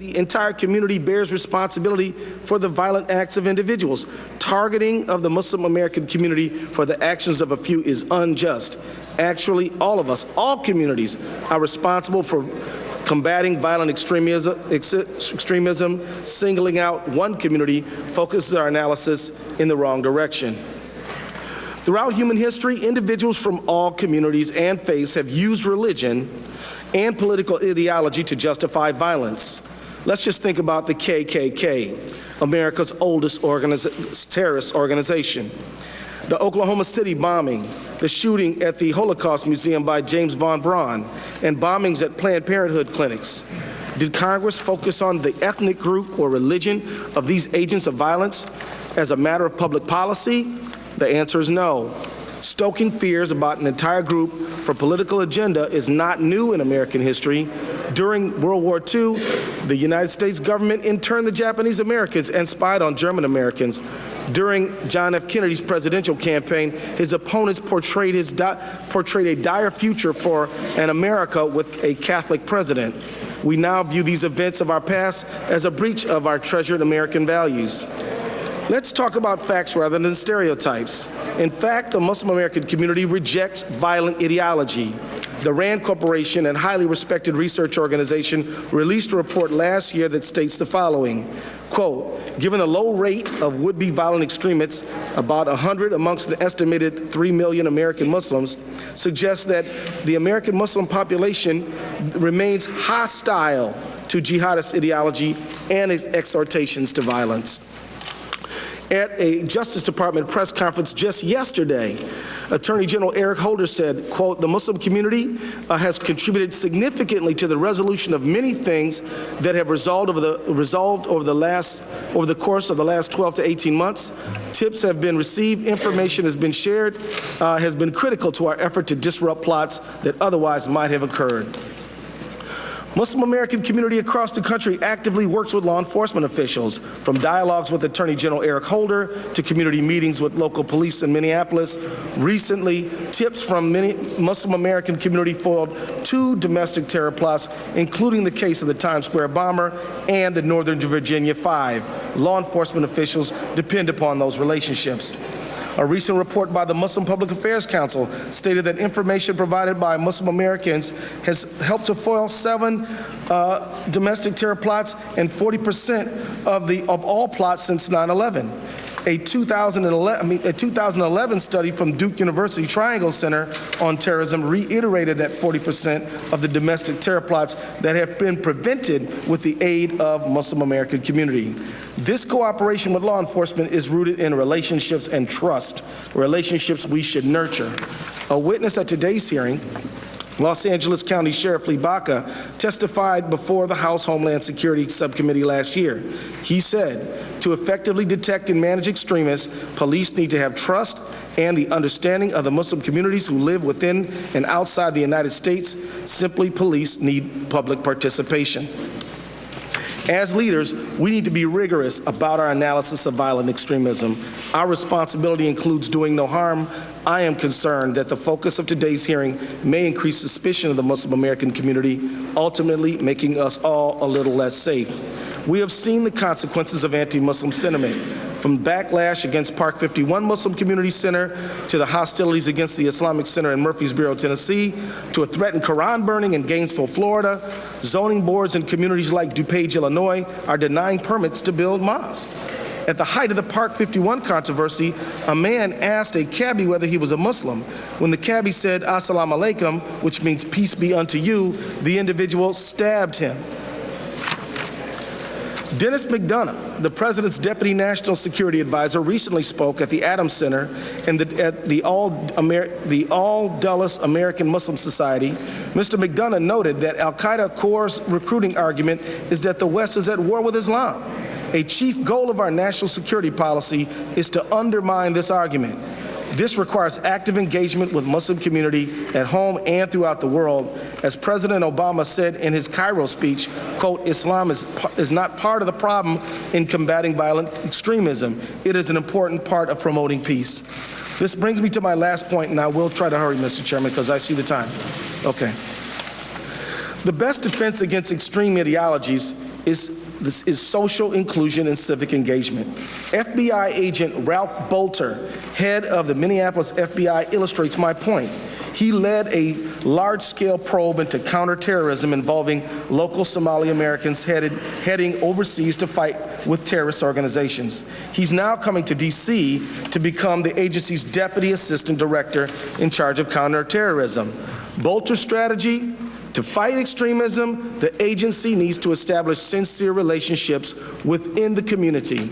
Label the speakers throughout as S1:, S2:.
S1: The entire community bears responsibility for the violent acts of individuals. Targeting of the Muslim American community for the actions of a few is unjust. Actually, all of us, all communities, are responsible for combating violent extremism. Singling out one community focuses our analysis in the wrong direction. Throughout human history, individuals from all communities and faiths have used religion and political ideology to justify violence. Let's just think about the KKK, America's oldest terrorist organization. The Oklahoma City bombing, the shooting at the Holocaust Museum by James von Braun, and bombings at Planned Parenthood clinics. Did Congress focus on the ethnic group or religion of these agents of violence as a matter of public policy? The answer is no. Stoking fears about an entire group for political agenda is not new in American history. During World War II, the United States government interned the Japanese Americans and spied on German Americans. During John F. Kennedy's presidential campaign, his opponents portrayed a dire future for an America with a Catholic president. We now view these events of our past as a breach of our treasured American values. Let's talk about facts rather than stereotypes. In fact, the Muslim American community rejects violent ideology. The RAND Corporation, a highly respected research organization, released a report last year that states the following, quote, given the low rate of would-be violent extremists, about 100 amongst the estimated 3 million American Muslims, suggests that the American Muslim population remains hostile to jihadist ideology and its exhortations to violence. At a Justice Department press conference just yesterday, Attorney General Eric Holder said, quote, the Muslim community has contributed significantly to the resolution of many things that have resolved over the course of the last 12 to 18 months. Tips have been received, information has been shared, has been critical to our effort to disrupt plots that otherwise might have occurred. Muslim American community across the country actively works with law enforcement officials, from dialogues with Attorney General Eric Holder to community meetings with local police in Minneapolis. Recently, tips from many Muslim American community foiled 2 domestic terror plots, including the case of the Times Square bomber and the Northern Virginia 5. Law enforcement officials depend upon those relationships. A recent report by the Muslim Public Affairs Council stated that information provided by Muslim Americans has helped to foil 7 domestic terror plots and 40% of all plots since 9/11. A 2011 study from Duke University Triangle Center on Terrorism reiterated that 40% of the domestic terror plots that have been prevented with the aid of Muslim American community. This cooperation with law enforcement is rooted in relationships and trust, relationships we should nurture. A witness at today's hearing, Los Angeles County Sheriff Lee Baca, testified before the House Homeland Security Subcommittee last year. He said, to effectively detect and manage extremists, police need to have trust and the understanding of the Muslim communities who live within and outside the United States. Simply, police need public participation. As leaders, we need to be rigorous about our analysis of violent extremism. Our responsibility includes doing no harm. I am concerned that the focus of today's hearing may increase suspicion of the Muslim American community, ultimately making us all a little less safe. We have seen the consequences of anti-Muslim sentiment, from backlash against Park 51 Muslim Community Center to the hostilities against the Islamic Center in Murfreesboro, Tennessee, to a threatened Quran burning in Gainesville, Florida. Zoning boards in communities like DuPage, Illinois are denying permits to build mosques. At the height of the Park 51 controversy, a man asked a cabbie whether he was a Muslim. When the cabbie said, "Assalamu alaikum," which means peace be unto you, the individual stabbed him. Dennis McDonough, the President's Deputy National Security Advisor, recently spoke at the Adams Center and at the All Dulles American Muslim Society. Mr. McDonough noted that Al-Qaeda Corps' recruiting argument is that the West is at war with Islam. A chief goal of our national security policy is to undermine this argument. This requires active engagement with Muslim community at home and throughout the world. As President Obama said in his Cairo speech, quote, Islam is not part of the problem in combating violent extremism. It is an important part of promoting peace. This brings me to my last point, and I will try to hurry, Mr. Chairman, because I see the time. Okay. The best defense against extreme ideologies is social inclusion and civic engagement. FBI agent Ralph Bolter, head of the Minneapolis FBI, illustrates my point. He led a large-scale probe into counterterrorism involving local Somali Americans heading overseas to fight with terrorist organizations. He's now coming to D.C. to become the agency's deputy assistant director in charge of counterterrorism. Bolter's strategy: to fight extremism, the agency needs to establish sincere relationships within the community.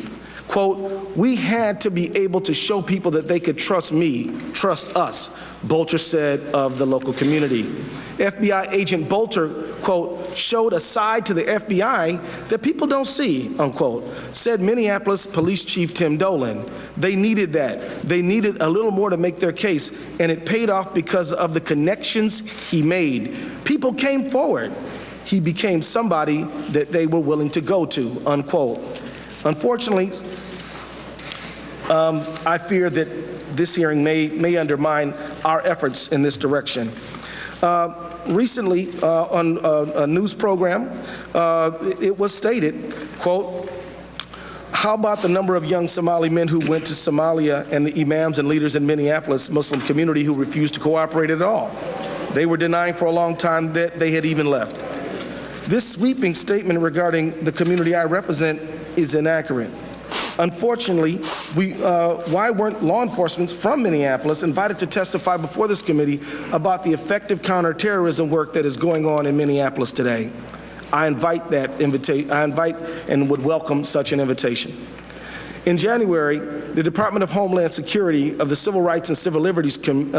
S1: Quote, "We had to be able to show people that they could trust me, trust us," Bolter said of the local community. FBI agent Bolter, quote, "showed a side to the FBI that people don't see," unquote, said Minneapolis Police Chief Tim Dolan. They needed that. They needed a little more to make their case, and it paid off because of the connections he made. People came forward. He became somebody that they were willing to go to, unquote. Unfortunately, I fear that this hearing may undermine our efforts in this direction. Recently, on a news program, it was stated, quote, "How about the number of young Somali men who went to Somalia and the imams and leaders in Minneapolis Muslim community who refused to cooperate at all? They were denying for a long time that they had even left." This sweeping statement regarding the community I represent is inaccurate. Unfortunately, why weren't law enforcement from Minneapolis invited to testify before this committee about the effective counterterrorism work that is going on in Minneapolis today? I invite and would welcome such an invitation. In January, the Department of Homeland Security of the Civil Rights and Civil Liberties convened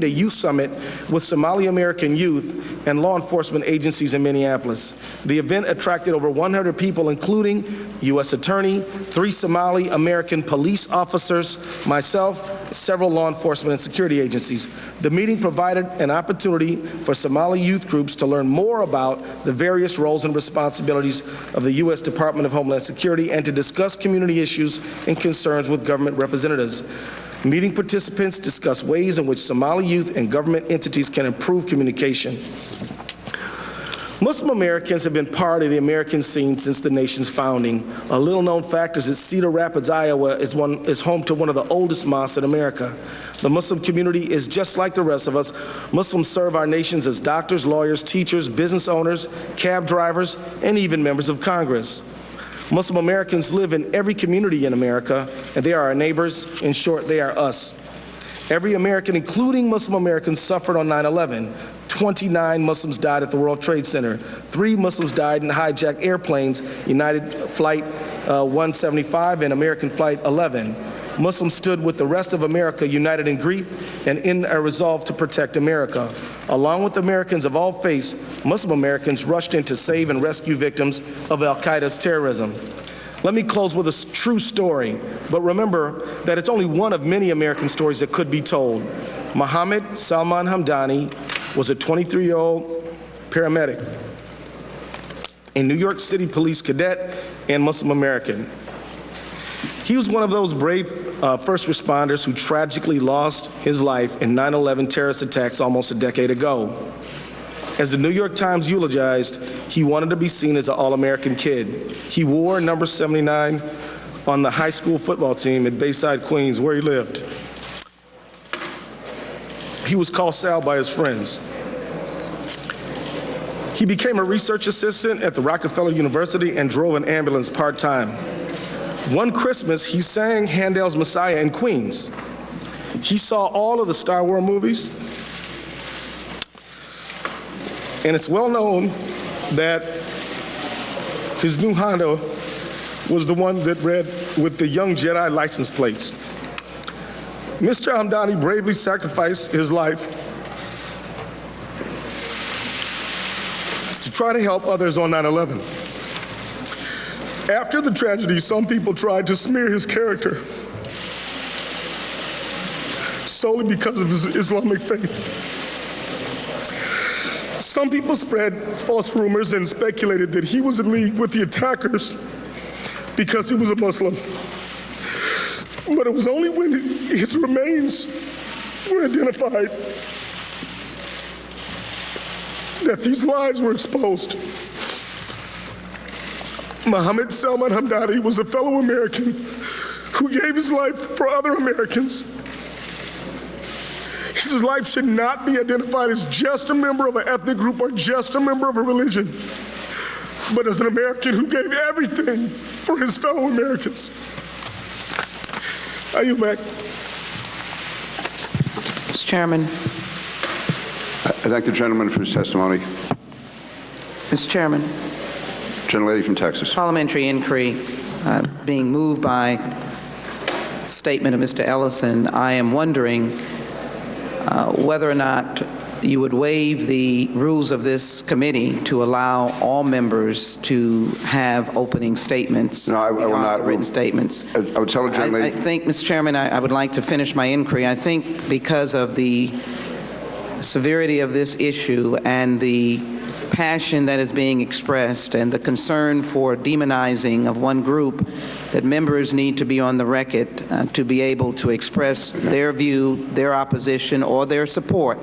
S1: a youth summit with Somali American youth and law enforcement agencies in Minneapolis. The event attracted over 100 people, including U.S. Attorney, 3 Somali American police officers, myself, several law enforcement and security agencies. The meeting provided an opportunity for Somali youth groups to learn more about the various roles and responsibilities of the U.S. Department of Homeland Security and to discuss community issues and concerns with government representatives. Meeting participants discussed ways in which Somali youth and government entities can improve communication. Muslim Americans have been part of the American scene since the nation's founding. A little-known fact is that Cedar Rapids, Iowa is home to one of the oldest mosques in America. The Muslim community is just like the rest of us. Muslims serve our nations as doctors, lawyers, teachers, business owners, cab drivers, and even members of Congress. Muslim Americans live in every community in America, and they are our neighbors. In short, they are us. Every American, including Muslim Americans, suffered on 9/11. 29 Muslims died at the World Trade Center. 3 Muslims died in hijacked airplanes, United Flight 175 and American Flight 11. Muslims stood with the rest of America united in grief and in a resolve to protect America. Along with Americans of all faiths, Muslim Americans rushed in to save and rescue victims of al-Qaeda's terrorism. Let me close with a true story, but remember that it's only one of many American stories that could be told. Mohammed Salman Hamdani was a 23-year-old paramedic, a New York City police cadet, and Muslim American. He was one of those brave first responders who tragically lost his life in 9/11 terrorist attacks almost a decade ago. As the New York Times eulogized, he wanted to be seen as an all-American kid. He wore number 79 on the high school football team at Bayside, Queens, where he lived. He was called Sal by his friends. He became a research assistant at the Rockefeller University and drove an ambulance part-time. One Christmas, he sang Handel's Messiah in Queens. He saw all of the Star Wars movies, and it's well known that his new Honda was the one that read with the Young Jedi license plates. Mr. Hamdani bravely sacrificed his life to try to help others on 9/11. After the tragedy, some people tried to smear his character solely because of his Islamic faith. Some people spread false rumors and speculated that he was in league with the attackers because he was a Muslim. But it was only when his remains were identified that these lies were exposed. Mohammed Salman Hamdani was a fellow American who gave his life for other Americans. His life should not be identified as just a member of an ethnic group or just a member of a religion, but as an American who gave everything for his fellow Americans. I yield back.
S2: Mr. Chairman.
S3: I thank the gentleman for his testimony.
S2: Mr. Chairman.
S3: Gentlelady from Texas.
S2: Parliamentary inquiry being moved by statement of Mr. Ellison, I am wondering whether or not you would waive the rules of this committee to allow all members to have opening statements.
S3: No, I will not.
S2: Written statements.
S3: I would tell the gentlelady.
S2: I think, Mr. Chairman, I would like to finish my inquiry. I think because of the severity of this issue and the passion that is being expressed and the concern for demonizing of one group, that members need to be on the record to be able to express their view, their opposition, or their support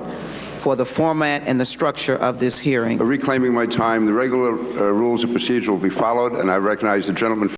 S2: for the format and the structure of this hearing.
S3: Reclaiming my time, the regular rules of procedure will be followed, and I recognize the gentleman.